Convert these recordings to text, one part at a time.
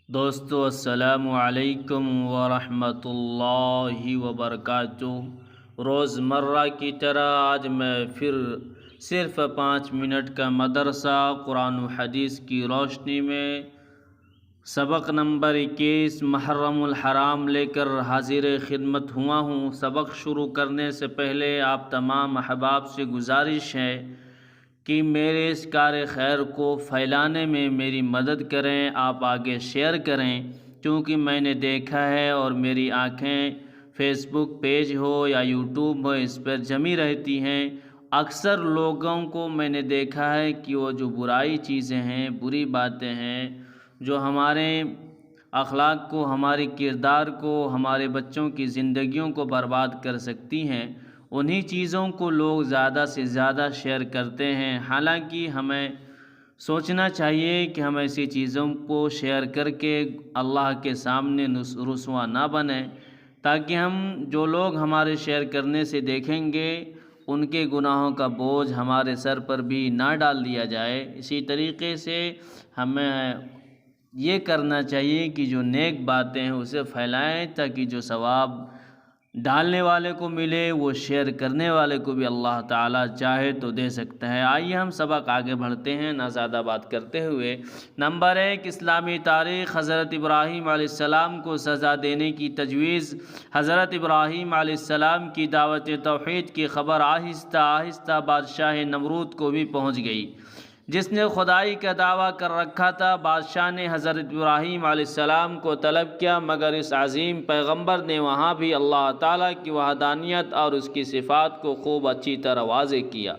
دوستو السلام علیکم ورحمۃ اللہ وبرکاتہ۔ روزمرہ کی طرح آج میں پھر صرف 5 منٹ کا مدرسہ قرآن و حدیث کی روشنی میں سبق نمبر 21 محرم الحرام لے کر حاضر خدمت ہوا ہوں۔ سبق شروع کرنے سے پہلے آپ تمام احباب سے گزارش ہے کہ میرے اس کار خیر کو پھیلانے میں میری مدد کریں، آپ آگے شیئر کریں، کیونکہ میں نے دیکھا ہے اور میری آنکھیں فیس بک پیج ہو یا یوٹیوب ہو اس پر جمی رہتی ہیں۔ اکثر لوگوں کو میں نے دیکھا ہے کہ وہ جو برائی چیزیں ہیں، بری باتیں ہیں، جو ہمارے اخلاق کو، ہماری کردار کو، ہمارے بچوں کی زندگیوں کو برباد کر سکتی ہیں، انہی چیزوں کو لوگ زیادہ سے زیادہ شیئر کرتے ہیں۔ حالانکہ ہمیں سوچنا چاہیے کہ ہم ایسی چیزوں کو شیئر کر کے اللہ کے سامنے رسوا نہ بنیں، تاکہ ہم جو لوگ ہمارے شیئر کرنے سے دیکھیں گے ان کے گناہوں کا بوجھ ہمارے سر پر بھی نہ ڈال دیا جائے۔ اسی طریقے سے ہمیں یہ کرنا چاہیے کہ جو نیک باتیں ہیں اسے پھیلائیں، تاکہ جو ثواب ڈالنے والے کو ملے وہ شیئر کرنے والے کو بھی اللہ تعالیٰ چاہے تو دے سکتا ہے۔ آئیے ہم سبق آگے بڑھتے ہیں نہ زیادہ بات کرتے ہوئے۔ نمبر 1، اسلامی تاریخ۔ حضرت ابراہیم علیہ السلام کو سزا دینے کی تجویز۔ حضرت ابراہیم علیہ السلام کی دعوت توحید کی خبر آہستہ آہستہ بادشاہ نمرود کو بھی پہنچ گئی، جس نے خدائی کا دعویٰ کر رکھا تھا۔ بادشاہ نے حضرت ابراہیم علیہ السلام کو طلب کیا، مگر اس عظیم پیغمبر نے وہاں بھی اللہ تعالیٰ کی وحدانیت اور اس کی صفات کو خوب اچھی طرح واضح کیا،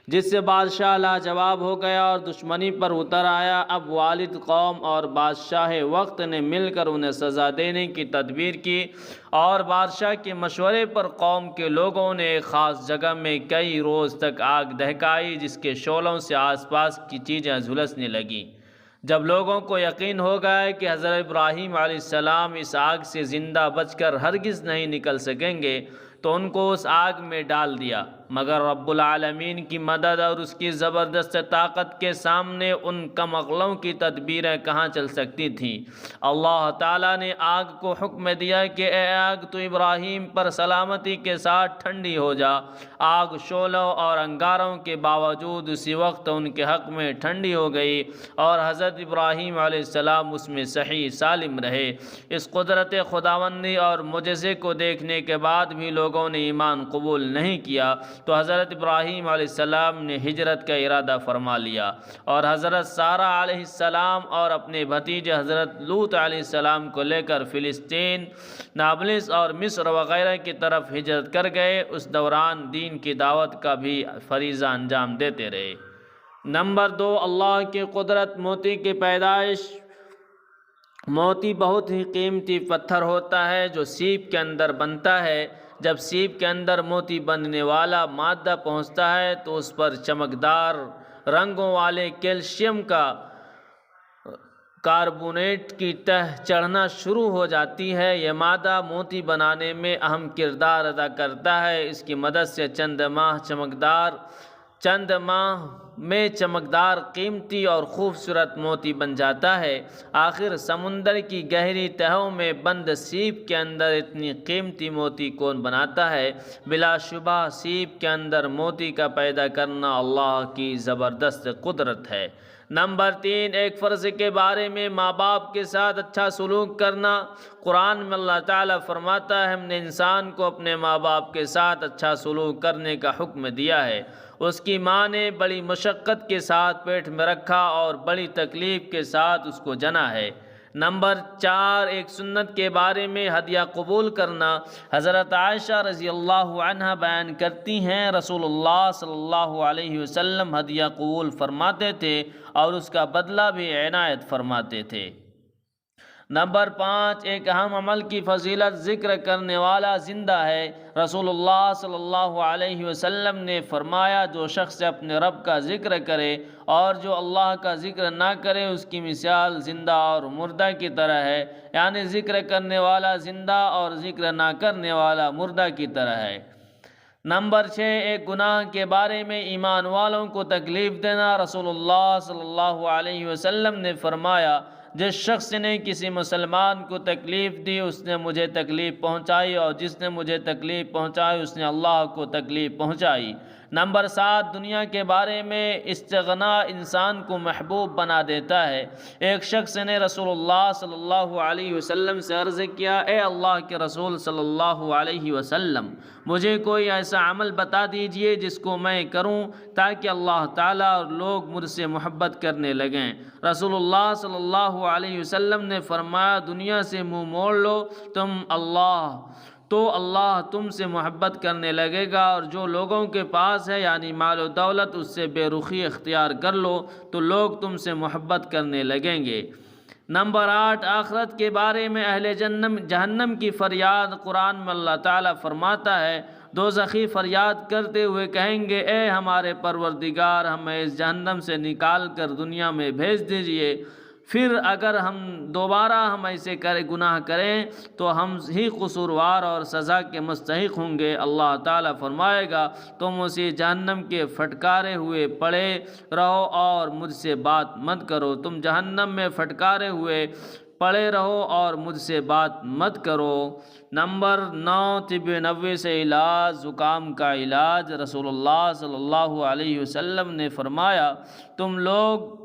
جس سے بادشاہ لاجواب ہو گیا اور دشمنی پر اتر آیا۔ اب والد قوم اور بادشاہ وقت نے مل کر انہیں سزا دینے کی تدبیر کی، اور بادشاہ کے مشورے پر قوم کے لوگوں نے ایک خاص جگہ میں کئی روز تک آگ دہکائی، جس کے شعلوں سے آس پاس کی چیزیں جھلسنے لگیں۔ جب لوگوں کو یقین ہو گیا کہ حضرت ابراہیم علیہ السلام اس آگ سے زندہ بچ کر ہرگز نہیں نکل سکیں گے، تو ان کو اس آگ میں ڈال دیا، مگر رب العالمین کی مدد اور اس کی زبردست طاقت کے سامنے ان کم عقلوں کی تدبیریں کہاں چل سکتی تھیں۔ اللہ تعالیٰ نے آگ کو حکم دیا کہ اے آگ تو ابراہیم پر سلامتی کے ساتھ ٹھنڈی ہو جا۔ آگ شعلوں اور انگاروں کے باوجود اسی وقت ان کے حق میں ٹھنڈی ہو گئی، اور حضرت ابراہیم علیہ السلام اس میں صحیح سالم رہے۔ اس قدرت خداوندی اور معجزے کو دیکھنے کے بعد بھی لوگوں نے ایمان قبول نہیں کیا، تو حضرت ابراہیم علیہ السلام نے ہجرت کا ارادہ فرما لیا، اور حضرت سارہ علیہ السلام اور اپنے بھتیجے حضرت لوط علیہ السلام کو لے کر فلسطین، نابلس اور مصر وغیرہ کی طرف ہجرت کر گئے۔ اس دوران دین کی دعوت کا بھی فریضہ انجام دیتے رہے۔ نمبر 2، اللہ کی قدرت۔ موتی کی پیدائش۔ موتی بہت ہی قیمتی پتھر ہوتا ہے جو سیپ کے اندر بنتا ہے۔ جب سیپ کے اندر موتی بننے والا مادہ پہنچتا ہے تو اس پر چمکدار رنگوں والے کیلشیم کا کاربونیٹ کی تہ چڑھنا شروع ہو جاتی ہے۔ یہ مادہ موتی بنانے میں اہم کردار ادا کرتا ہے۔ اس کی مدد سے چند ماہ میں چمکدار، قیمتی اور خوبصورت موتی بن جاتا ہے۔ آخر سمندر کی گہری تہوں میں بند سیپ کے اندر اتنی قیمتی موتی کون بناتا ہے؟ بلا شبہ سیپ کے اندر موتی کا پیدا کرنا اللہ کی زبردست قدرت ہے۔ نمبر 3، ایک فرض کے بارے میں ماں باپ کے ساتھ اچھا سلوک کرنا۔ قرآن میں اللہ تعالیٰ فرماتا ہے، ہم نے انسان کو اپنے ماں باپ کے ساتھ اچھا سلوک کرنے کا حکم دیا ہے۔ اس کی ماں نے بڑی مشقت کے ساتھ پیٹ میں رکھا اور بڑی تکلیف کے ساتھ اس کو جنا ہے۔ نمبر 4، ایک سنت کے بارے میں ہدیہ قبول کرنا۔ حضرت عائشہ رضی اللہ عنہ بیان کرتی ہیں، رسول اللہ صلی اللہ علیہ وسلم ہدیہ قبول فرماتے تھے اور اس کا بدلہ بھی عنایت فرماتے تھے۔ نمبر 5، ایک اہم عمل کی فضیلت ذکر کرنے والا زندہ ہے۔ رسول اللہ صلی اللہ علیہ وسلم نے فرمایا، جو شخص اپنے رب کا ذکر کرے اور جو اللہ کا ذکر نہ کرے، اس کی مثال زندہ اور مردہ کی طرح ہے، یعنی ذکر کرنے والا زندہ اور ذکر نہ کرنے والا مردہ کی طرح ہے۔ نمبر 6، ایک گناہ کے بارے میں ایمان والوں کو تکلیف دینا۔ رسول اللہ صلی اللہ علیہ وسلم نے فرمایا، جس شخص نے کسی مسلمان کو تکلیف دی اس نے مجھے تکلیف پہنچائی، اور جس نے مجھے تکلیف پہنچائی اس نے اللہ کو تکلیف پہنچائی۔ نمبر 7، دنیا کے بارے میں استغنا انسان کو محبوب بنا دیتا ہے۔ ایک شخص نے رسول اللہ صلی اللہ علیہ وسلم سے عرض کیا، اے اللہ کے رسول صلی اللہ علیہ وسلم، مجھے کوئی ایسا عمل بتا دیجئے جس کو میں کروں تاکہ اللہ تعالیٰ اور لوگ مجھ سے محبت کرنے لگیں۔ رسول اللہ صلی اللہ علیہ وسلم نے فرمایا، دنیا سے منہ موڑ لو تو اللہ تم سے محبت کرنے لگے گا، اور جو لوگوں کے پاس ہے یعنی مال و دولت اس سے بے رخی اختیار کر لو تو لوگ تم سے محبت کرنے لگیں گے۔ نمبر 8، آخرت کے بارے میں اہل جہنم کی فریاد قرآن میں اللہ تعالیٰ فرماتا ہے، دوزخی فریاد کرتے ہوئے کہیں گے، اے ہمارے پروردگار، ہمیں اس جہنم سے نکال کر دنیا میں بھیج دیجئے، پھر اگر ہم دوبارہ ایسے گناہ کریں تو ہم ہی قصوروار اور سزا کے مستحق ہوں گے۔ اللہ تعالیٰ فرمائے گا، تم اسی جہنم کے پھٹکارے ہوئے پڑے رہو اور مجھ سے بات مت کرو، تم جہنم میں پھٹکارے ہوئے پڑے رہو اور مجھ سے بات مت کرو۔ نمبر 9، طب نبوی سے علاج، زکام کا علاج۔ رسول اللہ صلی اللہ علیہ وسلم نے فرمایا، تم لوگ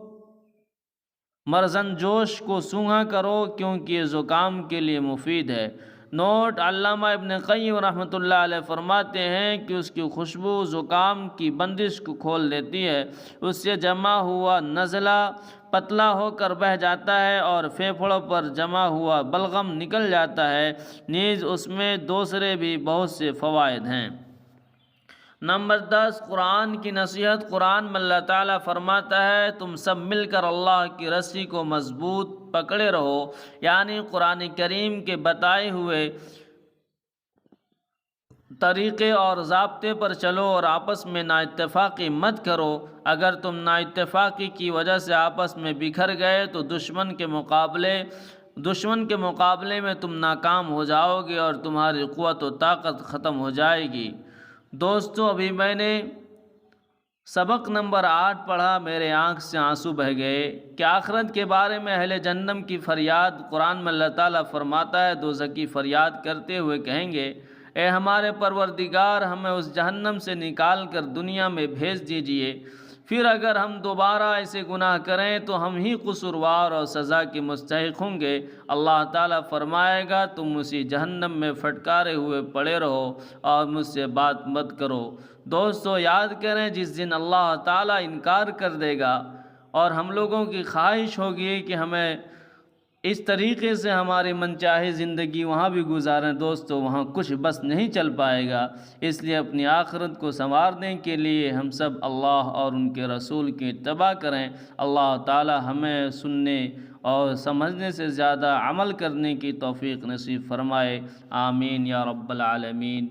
مرزن جوش کو سونگھا کرو کیونکہ یہ زکام کے لیے مفید ہے۔ نوٹ: علامہ ابن قیم رحمۃ اللہ علیہ فرماتے ہیں کہ اس کی خوشبو زکام کی بندش کو کھول دیتی ہے، اس سے جمع ہوا نزلہ پتلا ہو کر بہہ جاتا ہے اور پھیپھڑوں پر جمع ہوا بلغم نکل جاتا ہے، نیز اس میں دوسرے بھی بہت سے فوائد ہیں۔ نمبر 10، قرآن کی نصیحت۔ قرآن میں اللہ تعالیٰ فرماتا ہے، تم سب مل کر اللہ کی رسی کو مضبوط پکڑے رہو، یعنی قرآن کریم کے بتائے ہوئے طریقے اور ضابطے پر چلو اور آپس میں نا اتفاقی مت کرو۔ اگر تم نا اتفاقی کی وجہ سے آپس میں بکھر گئے تو دشمن کے مقابلے میں تم ناکام ہو جاؤ گے اور تمہاری قوت و طاقت ختم ہو جائے گی۔ دوستو، ابھی میں نے سبق نمبر 8 پڑھا، میرے آنکھ سے آنسو بہہ گئے کہ آخرت کے بارے میں اہل جہنم کی فریاد قرآن میں اللہ تعالیٰ فرماتا ہے، دوزخی فریاد کرتے ہوئے کہیں گے، اے ہمارے پروردگار، ہمیں اس جہنم سے نکال کر دنیا میں بھیج دیجئے، پھر اگر ہم دوبارہ ایسے گناہ کریں تو ہم ہی قصوروار اور سزا کے مستحق ہوں گے۔ اللہ تعالیٰ فرمائے گا، تم اسی جہنم میں پھٹکارے ہوئے پڑے رہو اور مجھ سے بات مت کرو۔ دوستو، یاد کریں، جس دن اللہ تعالیٰ انکار کر دے گا اور ہم لوگوں کی خواہش ہوگی کہ ہمیں اس طریقے سے ہماری منچاہی زندگی وہاں بھی گزاریں، دوستو وہاں کچھ بس نہیں چل پائے گا۔ اس لیے اپنی آخرت کو سنوارنے کے لیے ہم سب اللہ اور ان کے رسول کی اتباع کریں۔ اللہ تعالی ہمیں سننے اور سمجھنے سے زیادہ عمل کرنے کی توفیق نصیب فرمائے، آمین یا رب العالمین۔